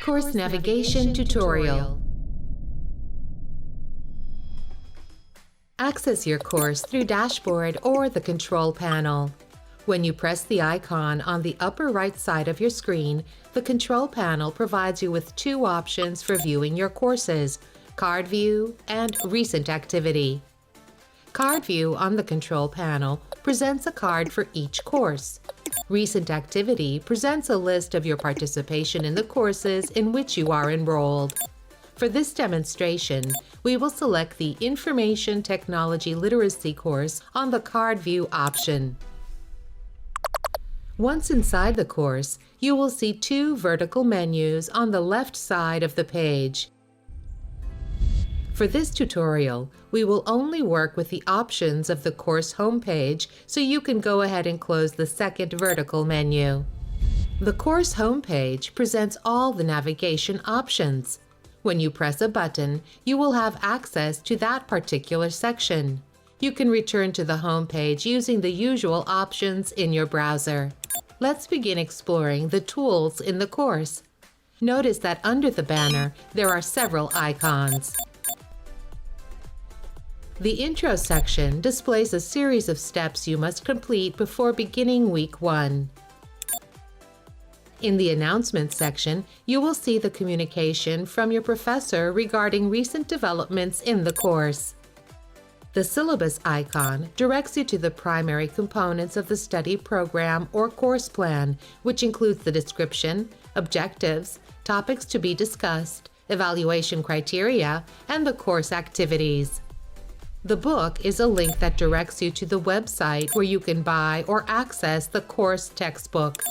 Course Navigation Tutorial. Access your course through Dashboard or the Control Panel. When you press the icon on the upper right side of your screen, the Control Panel provides you with two options for viewing your courses: Card View and Recent Activity. Card View on the Control Panel presents a card for each course. Recent Activity presents a list of your participation in the courses in which you are enrolled. For this demonstration, we will select the Information Technology Literacy course on the Card View option. Once inside the course, you will see two vertical menus on the left side of the page. For this tutorial, we will only work with the options of the course homepage, so you can go ahead and close the second vertical menu. The course homepage presents all the navigation options. When you press a button, you will have access to that particular section. You can return to the homepage using the usual options in your browser. Let's begin exploring the tools in the course. Notice that under the banner, there are several icons. The Intro section displays a series of steps you must complete before beginning Week 1. In the Announcements section, you will see the communication from your professor regarding recent developments in the course. The Syllabus icon directs you to the primary components of the study program or course plan, which includes the description, objectives, topics to be discussed, evaluation criteria, and the course activities. The book is a link that directs you to the website where you can buy or access the course textbook.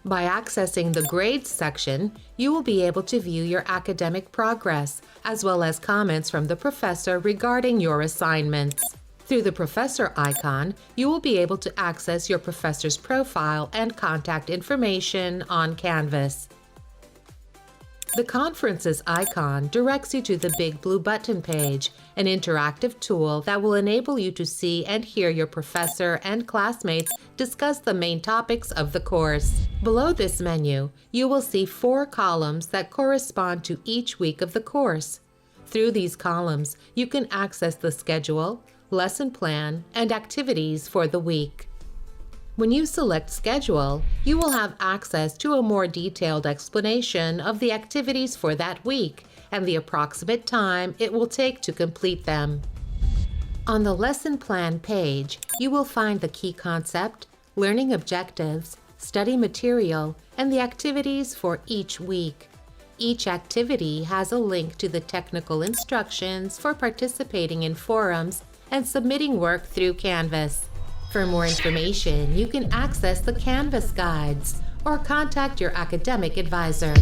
By accessing the Grades section, you will be able to view your academic progress, as well as comments from the professor regarding your assignments. Through the Professor icon, you will be able to access your professor's profile and contact information on Canvas. The Conferences icon directs you to the Big Blue Button page, an interactive tool that will enable you to see and hear your professor and classmates discuss the main topics of the course. Below this menu, you will see 4 columns that correspond to each week of the course. Through these columns, you can access the schedule, lesson plan, and activities for the week. When you select Schedule, you will have access to a more detailed explanation of the activities for that week and the approximate time it will take to complete them. On the Lesson Plan page, you will find the key concept, learning objectives, study material, and the activities for each week. Each activity has a link to the technical instructions for participating in forums and submitting work through Canvas. For more information, you can access the Canvas guides or contact your academic advisor.